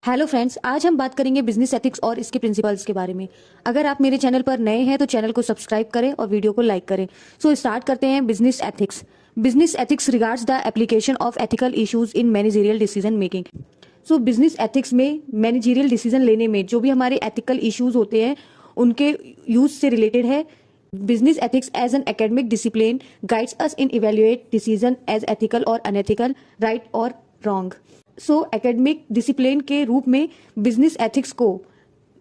Hello friends, आज हम बात करेंगे बिजनेस एथिक्स और इसके प्रिंसिपल्स के बारे में। अगर आप मेरे चैनल पर नए हैं तो चैनल को सब्सक्राइब करें और वीडियो को लाइक करें। सो स्टार्ट करते हैं business ethics. Business ethics regards the application of ethical issues in managerial decision making. So business ethics में मैनेजरियल डिसीजन लेने में जो भी हमारे एथिकल इश्यूज होते हैं उनके यूज से रिलेटेड है। Business ethics as an academic discipline guides us in evaluate decision as ethical और अनएथिकल, राइट और रॉन्ग। सो एकेडमिक डिसिप्लिन के रूप में बिजनेस एथिक्स को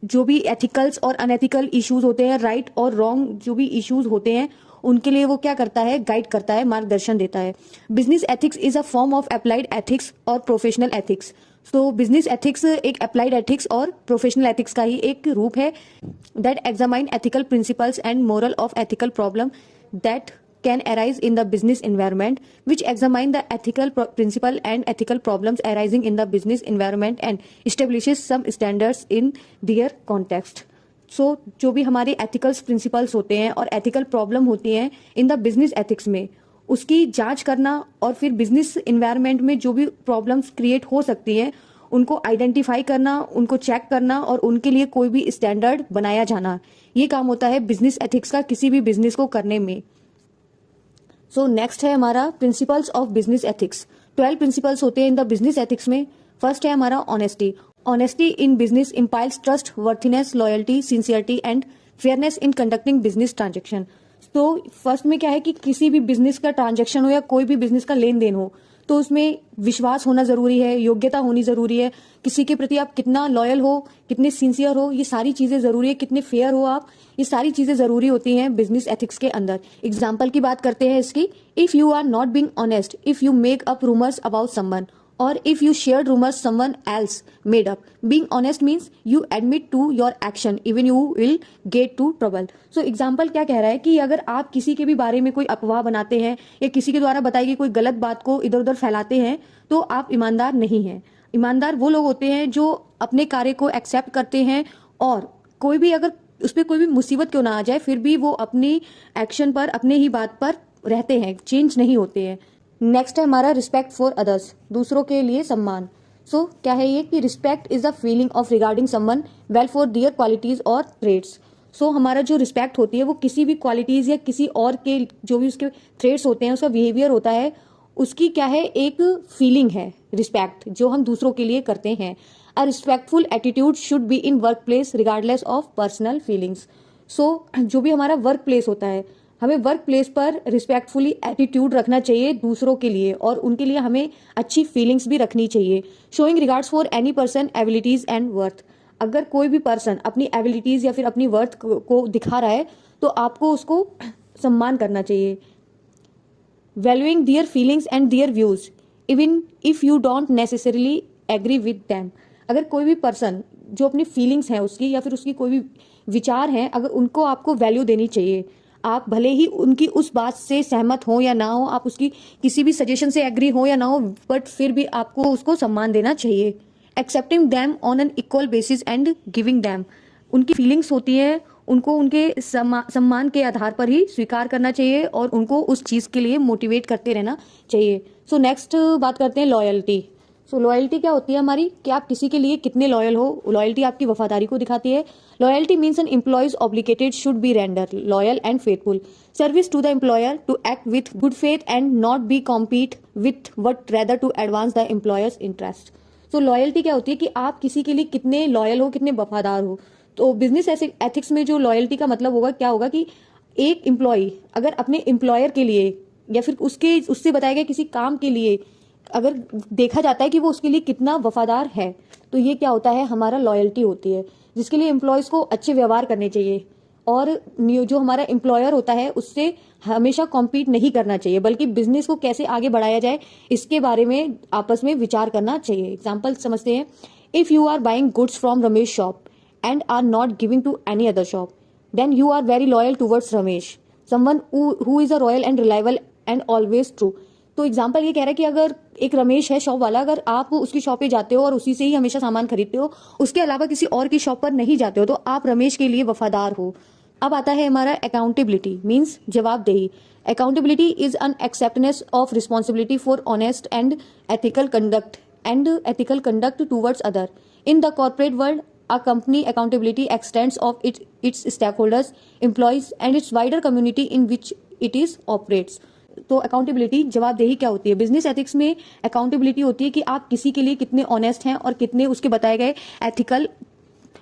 जो भी एथिकल्स और अनएथिकल इश्यूज होते हैं, राइट और रॉन्ग जो भी इश्यूज होते हैं उनके लिए वो क्या करता है, गाइड करता है, मार्गदर्शन देता है। Business ethics is a form of applied ethics और प्रोफेशनल एथिक्स। तो बिजनेस एथिक्स एक अप्लाइड एथिक्स और प्रोफेशनल एथिक्स का ही एक रूप है that examine ethical principles and moral of ethical problem that can arise in the business environment, which examine the ethical principle and ethical problems arising in the business environment and establishes some standards in their context. So जो भी हमारे ethical principles होते हैं और ethical problem होती हैं in the business ethics में, उसकी जांच करना और फिर business environment में जो भी problems create हो सकती हैं उनको आइडेंटिफाई करना, उनको चेक करना और उनके लिए कोई भी स्टैंडर्ड बनाया जाना, ये काम होता है बिजनेस एथिक्स का किसी भी बिजनेस को करने में। सो नेक्स्ट है हमारा principles of business ethics. 12 principles होते हैं इन द बिजनेस एथिक्स में। फर्स्ट है हमारा honesty. Honesty in business implies trustworthiness, loyalty, sincerity and fairness in conducting business transaction. तो फर्स्ट में क्या है कि किसी भी बिजनेस का ट्रांजेक्शन हो या कोई भी बिजनेस का लेन देन हो तो उसमें विश्वास होना जरूरी है, योग्यता होनी जरूरी है, किसी के प्रति आप कितना लॉयल हो, कितने सिंसियर हो, ये सारी चीजें जरूरी है, कितने फेयर हो आप, ये सारी चीजें जरूरी होती हैं बिजनेस एथिक्स के अंदर। एग्जाम्पल की बात करते हैं इसकी। If you are not being honest, if you make up rumours about someone or if you shared rumors someone else made up. Being honest means you admit to your action even you will get to trouble. So example क्या कह रहा है कि अगर आप किसी के भी बारे में कोई अफवाह बनाते हैं या किसी के द्वारा बताई गई कोई गलत बात को इधर उधर फैलाते हैं तो आप ईमानदार नहीं हैं। ईमानदार वो लोग होते हैं जो अपने कार्य को एक्सेप्ट करते हैं और कोई भी अगर उस पर कोई भी मुसीबत क्यों ना आ जाए फिर भी वो अपनी एक्शन पर, अपने ही बात पर रहते हैं, चेंज नहीं होते हैं। नेक्स्ट है हमारा रिस्पेक्ट फॉर अदर्स, दूसरों के लिए सम्मान। सो क्या है ये कि respect is the feeling of regarding someone well for their qualities और ट्रेड्स। सो हमारा जो रिस्पेक्ट होती है वो किसी भी क्वालिटीज या किसी और के जो भी उसके ट्रेड्स होते हैं, उसका बिहेवियर होता है, उसकी क्या है एक फीलिंग है रिस्पेक्ट जो हम दूसरों के लिए करते हैं। A respectful attitude should be in workplace regardless of personal feelings. So जो भी हमारा वर्क प्लेस होता है हमें वर्क प्लेस पर रिस्पेक्टफुली एटीट्यूड रखना चाहिए दूसरों के लिए और उनके लिए हमें अच्छी फीलिंग्स भी रखनी चाहिए। Showing regards for any person abilities and worth. अगर कोई भी पर्सन अपनी एबिलिटीज या फिर अपनी वर्थ को दिखा रहा है तो आपको उसको सम्मान करना चाहिए। Valuing their feelings and their views even if you don't necessarily agree with them. अगर कोई भी पर्सन जो अपनी फीलिंग्स हैं उसकी या फिर उसकी कोई भी विचार हैं, अगर उनको आपको वैल्यू देनी चाहिए। आप भले ही उनकी उस बात से सहमत हो या ना हो, आप उसकी किसी भी सजेशन से एग्री हो या ना हो, बट फिर भी आपको उसको सम्मान देना चाहिए। Accepting them on an equal basis and giving them. उनकी फीलिंग्स होती है उनको उनके सम्मान के आधार पर ही स्वीकार करना चाहिए और उनको उस चीज़ के लिए मोटिवेट करते रहना चाहिए। सो नेक्स्ट बात करते हैं लॉयल्टी। सो लॉयल्टी क्या होती है हमारी कि आप किसी के लिए कितने लॉयल हो। लॉयल्टी आपकी वफादारी को दिखाती है। Loyalty means an employees obligated should be render loyal and faithful service to the employer to act with good faith and not be compete with what rather to advance the employer's interest. So loyalty क्या होती है कि आप किसी के लिए कितने loyal हो, कितने वफादार हो। तो बिजनेस एथिक्स में जो लॉयल्टी का मतलब होगा क्या होगा कि एक एम्प्लॉय अगर अपने एम्प्लॉयर के लिए या फिर उससे बताए गए किसी काम के लिए अगर देखा जाता है कि वो उसके लिए कितना वफादार है तो ये क्या होता है, हमारा लॉयल्टी होती है, जिसके लिए एम्प्लॉयज को अच्छे व्यवहार करने चाहिए और जो हमारा एम्प्लॉयर होता है उससे हमेशा कॉम्पीट नहीं करना चाहिए बल्कि बिजनेस को कैसे आगे बढ़ाया जाए इसके बारे में आपस में विचार करना चाहिए। एग्जाम्पल समझते हैं। If you are buying goods from Ramesh shop and are not giving to any other shop then you are very loyal towards Ramesh, someone who is a royal and reliable and always true. तो example ये कह रहा है कि अगर एक रमेश है shop वाला, अगर आप उसकी शॉप पे जाते हो और उसी से ही हमेशा सामान खरीदते हो, उसके अलावा किसी और की शॉप पर नहीं जाते हो, तो आप रमेश के लिए वफादार हो। अब आता है हमारा अकाउंटेबिलिटी मीन्स जवाबदेही। Accountability is an acceptance of responsibility for honest and ethical conduct towards other. In the corporate world, a company accountability extends of its stakeholders, employees, and its wider community in which it is operates. तो accountability, जवाबदेही क्या होती है? Business ethics में accountability होती है कि आप किसी के लिए कितने ऑनेस्ट हैं और कितने उसके बताए गए एथिकल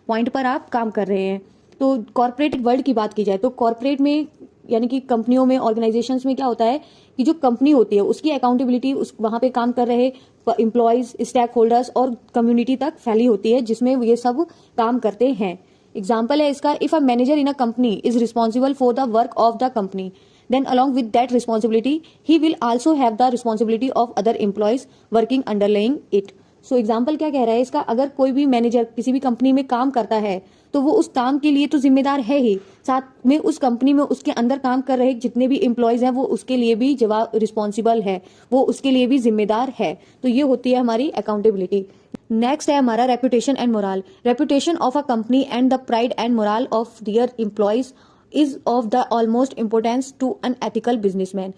पॉइंट पर आप काम कर रहे हैं। तो कॉर्पोरेट वर्ल्ड की बात की जाए तो कॉर्पोरेट में यानी कि कंपनियों में, ऑर्गेनाइजेशंस में क्या होता है कि जो कंपनी होती है उसकी अकाउंटेबिलिटी उस वहां पे काम कर रहे एम्प्लॉयज, स्टेक होल्डर्स और कम्युनिटी तक फैली होती है, जिसमें ये सब काम करते हैं। एग्जाम्पल है इसका, if a manager in a company is responsible for the work of the company, then along with that responsibility he will also have the responsibility of other employees working underlying it. So example क्या कह रहा है इसका, अगर कोई भी manager किसी भी कंपनी में काम करता है तो वो उस काम के लिए तो जिम्मेदार है ही, साथ में उस कंपनी में उसके अंदर काम कर रहे जितने भी एम्प्लॉयज हैं वो उसके लिए भी जवाब रिस्पॉन्सिबल है, वो उसके लिए भी जिम्मेदार है। तो ये होती है हमारी अकाउंटेबिलिटी। नेक्स्ट है हमारा reputation and moral. Reputation of a company and the pride and moral of their employees is of the almost importance to an ethical businessman.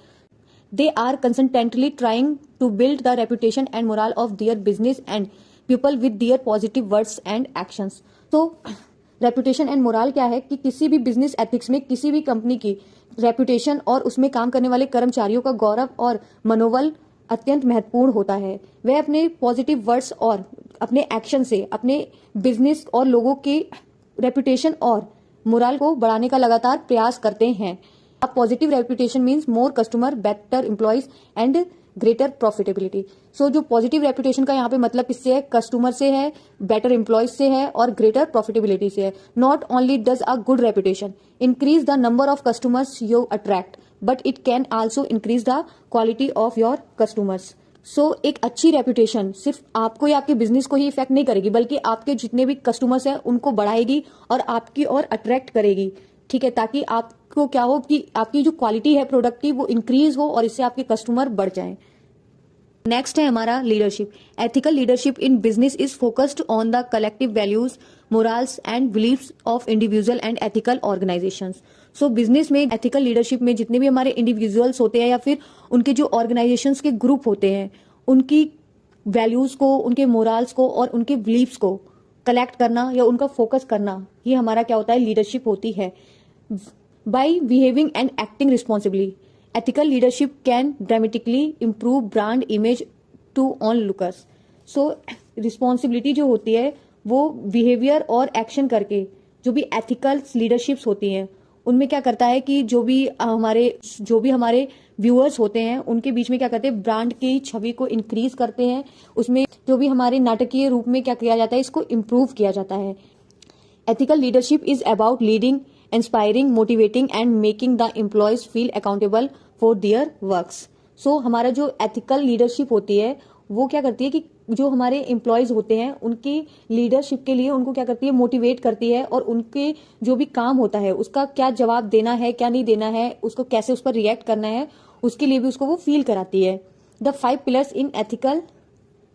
They are constantly trying to build the reputation and morale of their business and people with their positive words and actions. So reputation and morale क्या है कि किसी भी business ethics में किसी भी company की reputation और उसमें काम करने वाले कर्मचारियों का गौरव और मनोबल अत्यंत महत्वपूर्ण होता है। वे अपने पॉजिटिव वर्ड्स और अपने एक्शन से अपने बिजनेस और लोगों के रेपुटेशन और मोरल को बढ़ाने का लगातार प्रयास करते हैं। अब positive reputation means more customer, better employees and greater profitability. So जो पॉजिटिव रेपुटेशन का यहाँ पे मतलब किससे है? कस्टमर से है, बेटर एम्प्लॉयज से है और ग्रेटर प्रॉफिटेबिलिटी से है। Not only does a good reputation increase the number of customers you attract, but it can also increase the quality of your customers. So एक अच्छी रेपुटेशन सिर्फ आपको या आपके बिजनेस को ही इफेक्ट नहीं करेगी, बल्कि आपके जितने भी कस्टमर्स हैं उनको बढ़ाएगी और आपकी ओर अट्रैक्ट करेगी। ठीक है, ताकि आपको क्या हो कि आपकी जो क्वालिटी है प्रोडक्ट की वो इंक्रीज हो और इससे आपके कस्टमर बढ़ जाएं। नेक्स्ट है हमारा leadership. Ethical leadership in business is focused on the collective values, morals and beliefs of individual and ethical organisations. So business में एथिकल लीडरशिप में जितने भी हमारे इंडिविजुअल्स होते हैं या फिर उनके जो ऑर्गेनाइजेशंस के ग्रुप होते हैं, उनकी वैल्यूज को, उनके मोरल्स को और उनके बिलीफ्स को कलेक्ट करना या उनका फोकस करना, ये हमारा क्या होता है? लीडरशिप होती है। By behaving and acting responsibly, ethical leadership can dramatically improve brand image to onlookers. So responsibility जो होती है वो बिहेवियर और एक्शन करके, जो भी एथिकल लीडरशिप्स होती हैं उनमें क्या करता है कि जो भी हमारे व्यूअर्स होते हैं उनके बीच में क्या करते हैं? ब्रांड की छवि को इंक्रीज करते हैं। उसमें जो भी हमारे नाटकीय रूप में क्या किया जाता है? इसको इम्प्रूव किया जाता है। Ethical leadership is about leading, inspiring, motivating and making the employees feel accountable for their works. So हमारा जो एथिकल लीडरशिप होती है वो क्या करती है कि जो हमारे एम्प्लॉयज होते हैं उनकी लीडरशिप के लिए उनको क्या करती है? मोटिवेट करती है और उनके जो भी काम होता है उसका क्या जवाब देना है, क्या नहीं देना है, उसको कैसे उस पर रिएक्ट करना है, उसके लिए भी उसको वो फील कराती है। The 5 pillars in ethical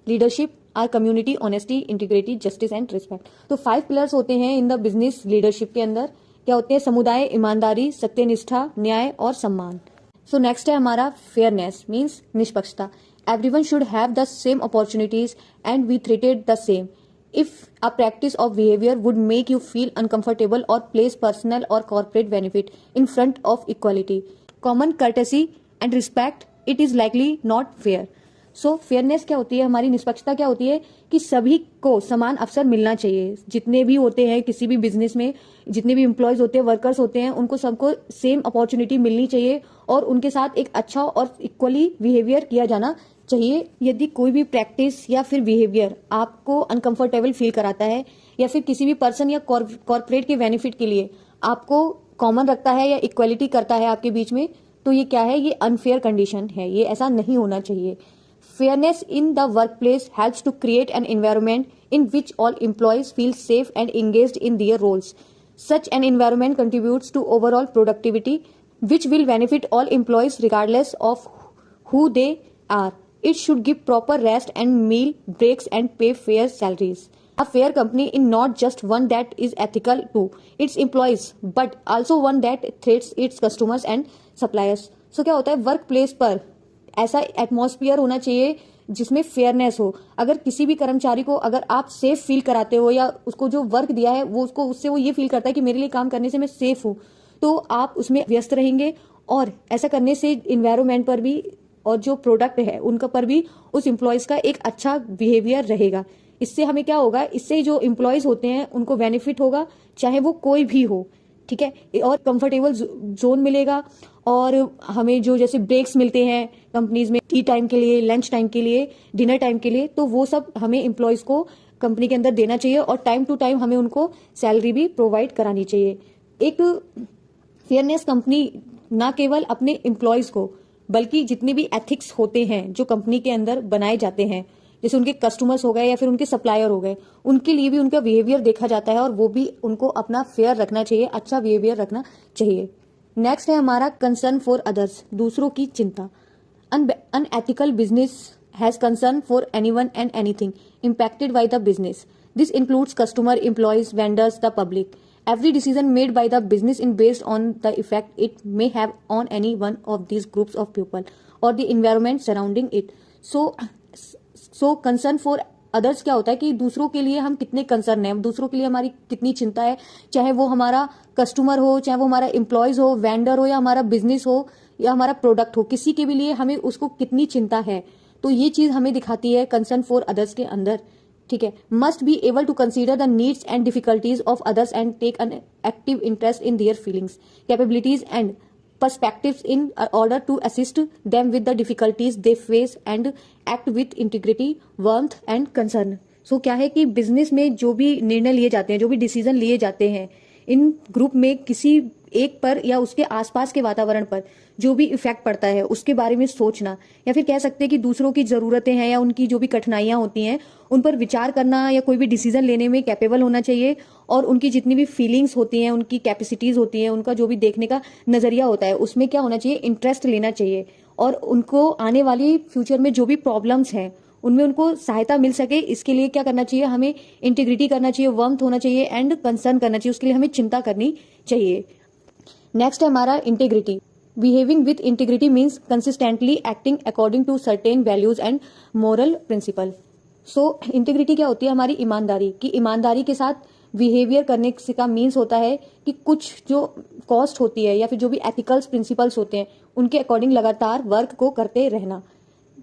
leadership are community, honesty, integrity, justice and respect. तो 5 पिलर्स होते हैं इन द बिजनेस लीडरशिप के अंदर। क्या होते हैं? समुदाय, ईमानदारी, सत्यनिष्ठा, न्याय और सम्मान। सो नेक्स्ट है हमारा फेयरनेस मीन्स निष्पक्षता। Everyone should have the same opportunities and we treated the same. If a practice of behaviour would make you feel uncomfortable और प्लेस पर्सनल और corporate benefit in front of equality, common courtesy and respect, it is likely not fair. So fairness क्या होती है? हमारी निष्पक्षता क्या होती है कि सभी को समान अवसर मिलना चाहिए। जितने भी होते हैं किसी भी बिजनेस में, जितने भी एम्प्लॉयज होते हैं, वर्कर्स होते हैं, उनको सबको सेम अपॉर्चुनिटी मिलनी चाहिए और उनके साथ एक अच्छा और इक्वली बिहेवियर किया जाना चाहिए। यदि कोई भी प्रैक्टिस या फिर बिहेवियर आपको अनकंफर्टेबल फील कराता है या फिर किसी भी पर्सन या कॉर्पोरेट के बेनिफिट के लिए आपको कॉमन रखता है या इक्वलिटी करता है आपके बीच में, तो ये क्या है? ये अनफेयर कंडीशन है, ये ऐसा नहीं होना चाहिए। Fairness in the workplace helps to create an environment in which all employees feel safe and engaged in their roles. Such an environment contributes to overall productivity, which will benefit all employees regardless of who they are. It should give proper rest and meal breaks and pay fair salaries. A fair company is not just one that is ethical to its employees, but also one that treats its customers and suppliers. So क्या होता है? Work place पर ऐसा atmosphere होना चाहिए जिसमें fairness हो। अगर किसी भी कर्मचारी को अगर आप सेफ फील कराते हो या उसको जो वर्क दिया है वो उसको उससे वो ये फील करता है कि मेरे लिए काम करने से मैं सेफ हूँ, तो आप उसमें व्यस्त रहेंगे और ऐसा करने से इन्वायरमेंट पर भी और जो प्रोडक्ट है उनका पर भी उस एम्प्लॉयज का एक अच्छा बिहेवियर रहेगा। इससे हमें क्या होगा, इससे जो एम्प्लॉयज होते हैं उनको बेनिफिट होगा, चाहे वो कोई भी हो, ठीक है, और कंफर्टेबल जोन मिलेगा। और हमें जो जैसे ब्रेक्स मिलते हैं कंपनीज में, टी टाइम के लिए, लंच टाइम के लिए, डिनर टाइम के लिए, तो वो सब हमें एम्प्लॉयज को कंपनी के अंदर देना चाहिए और टाइम टू टाइम हमें उनको सैलरी भी प्रोवाइड करानी चाहिए। एक फेयरनेस कंपनी ना केवल अपने एम्प्लॉयज को बल्कि जितने भी एथिक्स होते हैं जो कंपनी के अंदर बनाए जाते हैं, जैसे उनके कस्टमर्स हो गए या फिर उनके सप्लायर हो गए, उनके लिए भी उनका बिहेवियर देखा जाता है और वो भी उनको अपना फेयर रखना चाहिए, अच्छा बिहेवियर रखना चाहिए। नेक्स्ट है हमारा कंसर्न फॉर अदर्स, दूसरों की चिंता। Unethical business has concern for anyone and anything impacted by the business. This includes customer, employees, vendors, the public. Every decision made by the business is based on the effect it may have on any one of these groups of people or the environment surrounding it. So concern for others क्या होता है कि दूसरों के लिए हम कितने concern हैं, दूसरों के लिए हमारी कितनी चिंता है, चाहे वो हमारा कस्टमर हो, चाहे वो हमारा एम्प्लॉयज हो, वेंडर हो, या हमारा बिजनेस हो, या हमारा प्रोडक्ट हो, किसी के भी लिए हमें उसको कितनी चिंता है। तो ये चीज हमें दिखाती है कंसर्न फॉर अदर्स के अंदर, ठीक है। Must be able to consider the needs and difficulties of others and take an active interest in their feelings, capabilities and perspectives in order to assist them with the difficulties they face and act with integrity, warmth and concern. So क्या है कि business में जो भी निर्णय लिए जाते हैं, जो भी डिसीजन लिए जाते हैं, इन ग्रुप में किसी एक पर या उसके आसपास के वातावरण पर जो भी इफेक्ट पड़ता है उसके बारे में सोचना, या फिर कह सकते हैं कि दूसरों की जरूरतें हैं या उनकी जो भी कठिनाइयां होती हैं उन पर विचार करना या कोई भी डिसीजन लेने में कैपेबल होना चाहिए। और उनकी जितनी भी फीलिंग्स होती हैं, उनकी कैपेसिटीज होती हैं, उनका जो भी देखने का नजरिया होता है उसमें क्या होना चाहिए, इंटरेस्ट लेना चाहिए। और उनको आने वाली फ्यूचर में जो भी प्रॉब्लम्स हैं उनमें उनको सहायता मिल सके, इसके लिए क्या करना चाहिए, हमें इंटीग्रिटी करना चाहिए, वर्मथ होना चाहिए एंड कंसर्न करना चाहिए, उसके लिए हमें चिंता करनी चाहिए। नेक्स्ट है हमारा integrity. Behaving with integrity means consistently acting according to certain values and moral principle. So integrity क्या होती है, हमारी ईमानदारी, कि ईमानदारी के साथ बिहेवियर करने का मीन्स होता है कि कुछ जो कॉस्ट होती है या फिर जो भी एथिकल्स प्रिंसिपल्स होते हैं उनके अकॉर्डिंग लगातार वर्क को करते रहना।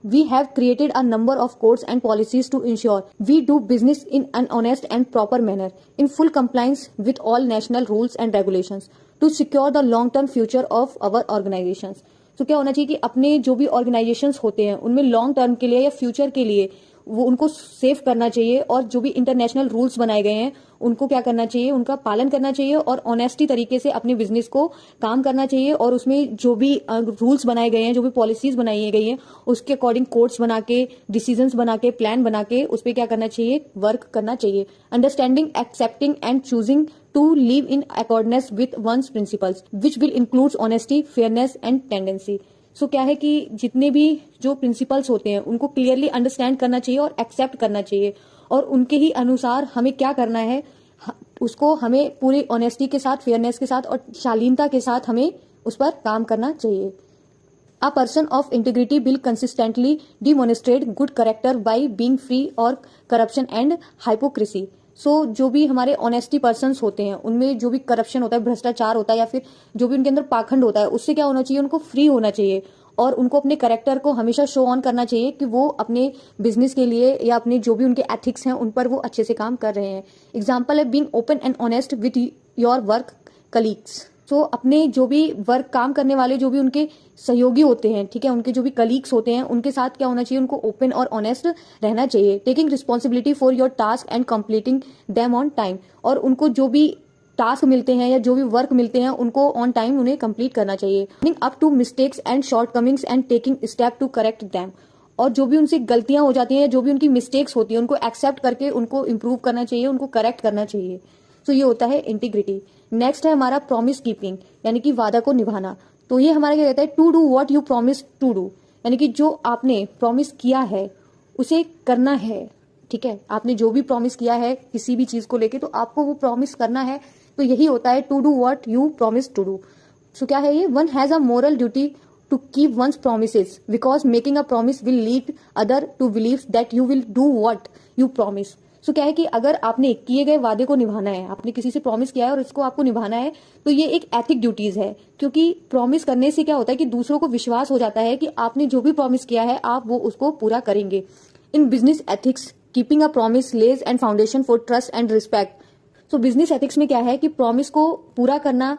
We have created a number of codes and policies to ensure we do business in an honest and proper manner, in full compliance with all national rules and regulations, to secure the long-term future of our organizations. तो क्या होना चाहिए कि अपने जो भी organisations होते हैं उनमें लॉन्ग टर्म के लिए या फ्यूचर के लिए वो उनको सेव करना चाहिए, और जो भी इंटरनेशनल रूल्स बनाए गए हैं उनको क्या करना चाहिए, उनका पालन करना चाहिए और ऑनेस्टी तरीके से अपने बिजनेस को काम करना चाहिए। और उसमें जो भी रूल्स बनाए गए हैं, जो भी पॉलिसीज बनाई गई हैं उसके अकॉर्डिंग कोड्स बना के, डिसीजंस बना के, प्लान बना के उस पर क्या करना चाहिए, वर्क करना चाहिए। Understanding, accepting and choosing to live in accordance with one's principles which will includes honesty, fairness and tendency. So क्या है कि जितने भी जो प्रिंसिपल्स होते हैं उनको क्लियरली अंडरस्टैंड करना चाहिए और एक्सेप्ट करना चाहिए, और उनके ही अनुसार हमें क्या करना है, उसको हमें पूरी ऑनेस्टी के साथ, फेयरनेस के साथ और शालीनता के साथ हमें उस पर काम करना चाहिए। A person of integrity will consistently demonstrate good character by being free और corruption and hypocrisy. जो भी हमारे ऑनेस्टी पर्सन्स होते हैं उनमें जो भी करप्शन होता है, भ्रष्टाचार होता है या फिर जो भी उनके अंदर पाखंड होता है उससे क्या होना चाहिए, उनको फ्री होना चाहिए और उनको अपने कैरेक्टर को हमेशा शो ऑन करना चाहिए कि वो अपने बिजनेस के लिए या अपने जो भी उनके एथिक्स हैं उन पर वो अच्छे से काम कर रहे हैं। एग्जाम्पल है being open and honest with your work colleagues. अपने जो भी वर्क काम करने वाले जो भी उनके सहयोगी होते हैं, ठीक है, उनके जो भी कलीग्स होते हैं उनके साथ क्या होना चाहिए, उनको ओपन और ऑनेस्ट रहना चाहिए। Taking responsibility for your task and completing them on time. और उनको जो भी टास्क मिलते हैं या जो भी वर्क मिलते हैं उनको ऑन टाइम उन्हें कंप्लीट करना चाहिए। Up to mistakes and shortcomings and taking step to correct them. और जो भी उनसे गलतियां हो जाती हैं, जो भी उनकी मिस्टेक्स होती है उनको एक्सेप्ट करके उनको इम्प्रूव करना चाहिए, उनको करेक्ट करना चाहिए। ये होता है इंटीग्रिटी। नेक्स्ट है हमारा प्रॉमिस कीपिंग, यानी कि वादा को निभाना। तो ये हमारा क्या कहता है, to do what you promise to do, यानी कि जो आपने प्रॉमिस किया है उसे करना है, ठीक है। आपने जो भी प्रॉमिस किया है किसी भी चीज को लेके तो आपको वो प्रॉमिस करना है। तो यही होता है to do what you promise to do. क्या है ये, one has a moral duty to keep one's promises, because making a promise will lead other to believe that you will do what you promise. So क्या है कि अगर आपने किए गए वादे को निभाना है, आपने किसी से प्रॉमिस किया है और इसको आपको निभाना है, तो ये एक एथिक ड्यूटीज है, क्योंकि प्रॉमिस करने से क्या होता है कि दूसरों को विश्वास हो जाता है कि आपने जो भी प्रॉमिस किया है आप वो उसको पूरा करेंगे. In business ethics keeping a promise lays and foundation for trust and respect. So business ethics में क्या है कि प्रॉमिस को पूरा करना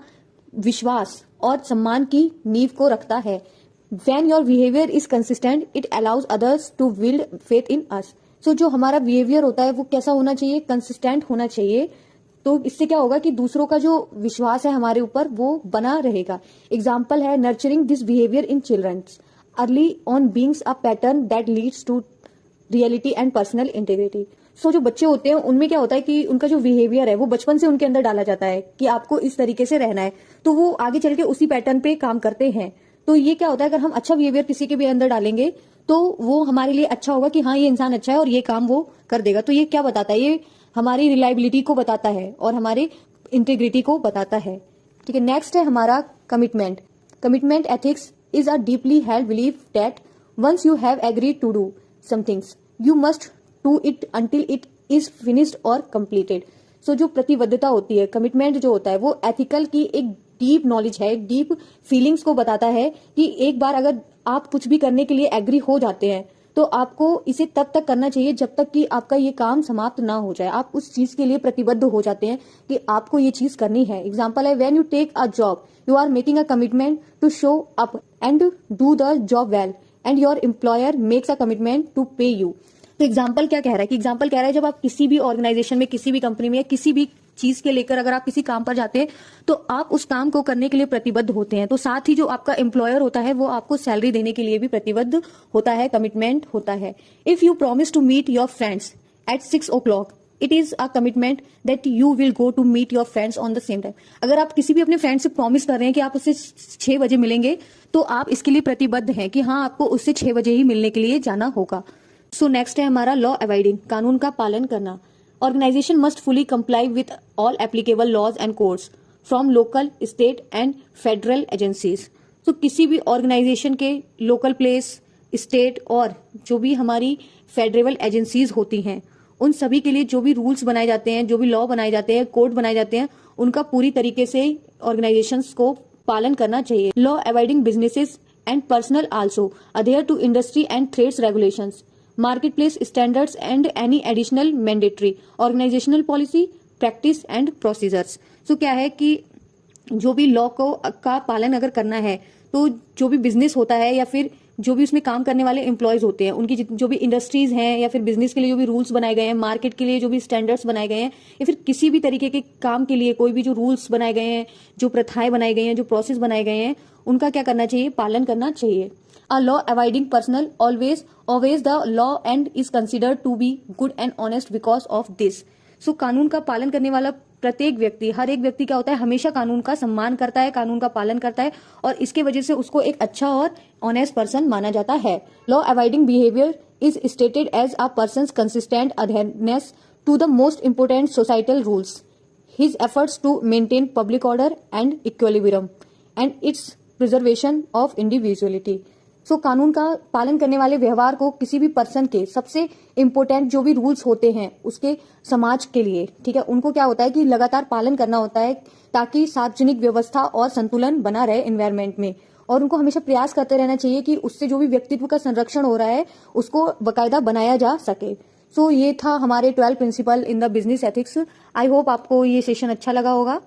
विश्वास और सम्मान की नींव को रखता है. When your behavior is consistent, it allows others to build faith in us. So जो हमारा बिहेवियर होता है वो कैसा होना चाहिए, कंसिस्टेंट होना चाहिए. तो इससे क्या होगा कि दूसरों का जो विश्वास है हमारे ऊपर वो बना रहेगा. एग्जाम्पल है nurturing this behaviour in childrens early on beings a pattern that leads to reality and personal integrity. So जो बच्चे होते हैं उनमें क्या होता है कि उनका जो बिहेवियर है वो बचपन से उनके अंदर डाला जाता है कि आपको इस तरीके से रहना है, तो वो आगे चल के उसी पैटर्न पे काम करते हैं. तो ये क्या होता है, अगर हम अच्छा बिहेवियर किसी के भी अंदर डालेंगे तो वो हमारे लिए अच्छा होगा कि हाँ ये इंसान अच्छा है और ये काम वो कर देगा. तो ये क्या बताता है, ये हमारी रिलायबिलिटी को बताता है और हमारे इंटीग्रिटी को बताता है. ठीक है, नेक्स्ट है हमारा commitment. Commitment ethics is a deeply held belief that once you have agreed to do somethings you must do it until it is finished और कंप्लीटेड. सो जो प्रतिबद्धता होती है, कमिटमेंट जो होता है, वो एथिकल की एक डीप नॉलेज है, डीप फीलिंग्स को बताता है कि एक बार अगर आप कुछ भी करने के लिए एग्री हो जाते हैं तो आपको इसे तब तक करना चाहिए जब तक कि आपका ये काम समाप्त ना हो जाए. आप उस चीज के लिए प्रतिबद्ध हो जाते हैं कि आपको ये चीज करनी है. एग्जाम्पल है when you take a job you are making a commitment to show up and do the job well and your employer makes a commitment to pay you. तो एग्जाम्पल क्या कह रहा है कि एग्जाम्पल कह रहा है जब आप किसी भी ऑर्गेनाइजेशन में, किसी भी कंपनी में या किसी भी चीज के लेकर अगर आप किसी काम पर जाते हैं तो आप उस काम को करने के लिए प्रतिबद्ध होते हैं. तो साथ ही जो आपका एम्प्लॉयर होता है वो आपको सैलरी देने के लिए भी प्रतिबद्ध होता है, कमिटमेंट होता है. If you promise to meet your friends at 6 o'clock it is a commitment that you will go to meet your friends on the same time. अगर आप किसी भी अपने फ्रेंड से प्रॉमिस कर रहे हैं कि आप उससे 6 बजे मिलेंगे तो आप इसके लिए प्रतिबद्ध हैं कि हाँ आपको उससे 6 बजे ही मिलने के लिए जाना होगा. सो नेक्स्ट है हमारा लॉ अवॉइडिंग, कानून का पालन करना. Organisation must fully comply with all applicable laws and codes from local, state and federal agencies. तो किसी भी ऑर्गेनाइजेशन के लोकल प्लेस, स्टेट और जो भी हमारी फेडरल एजेंसीज होती हैं उन सभी के लिए जो भी रूल्स बनाए जाते हैं, जो भी लॉ बनाए जाते हैं, कोड बनाए जाते हैं, उनका पूरी तरीके से ऑर्गेनाइजेशंस को पालन करना चाहिए. Law avoiding businesses and personal also adhere to industry and trades regulations, marketplace standards and any additional mandatory organizational policy, practice and procedures. So क्या है कि जो भी लॉ को का पालन अगर करना है तो जो भी बिजनेस होता है या फिर जो भी उसमें काम करने वाले एम्प्लॉयज होते हैं उनकी जो भी इंडस्ट्रीज हैं या फिर बिजनेस के लिए जो भी रूल्स बनाए गए हैं, मार्केट के लिए जो भी स्टैंडर्ड्स बनाए गए हैं या फिर किसी भी तरीके के काम के लिए कोई भी जो रूल्स बनाए गए हैं, जो प्रथाएं बनाई गई हैं, जो प्रोसेस बनाए गए हैं, उनका क्या करना चाहिए, पालन करना चाहिए. A law avoiding personal always the law and is considered to be good and honest because of this. So कानून का पालन करने वाला प्रत्येक व्यक्ति, हर एक व्यक्ति क्या होता है, हमेशा कानून का सम्मान करता है, कानून का पालन करता है और इसके वजह से उसको एक अच्छा और ऑनेस्ट पर्सन माना जाता है. Law avoiding behaviour is stated as a person's consistent adherence to the most important societal rules, his efforts to maintain public order and equilibrium and its preservation of individuality. So कानून का पालन करने वाले व्यवहार को किसी भी पर्सन के सबसे इंपोर्टेंट जो भी रूल्स होते हैं उसके समाज के लिए, ठीक है, उनको क्या होता है कि लगातार पालन करना होता है ताकि सार्वजनिक व्यवस्था और संतुलन बना रहे एनवायरनमेंट में. और उनको हमेशा प्रयास करते रहना चाहिए कि उससे जो भी व्यक्तित्व का संरक्षण हो रहा है उसको बकायदा बनाया जा सके. सो ये था हमारे 12 principle in the business ethics. I hope आपको ये सेशन अच्छा लगा होगा.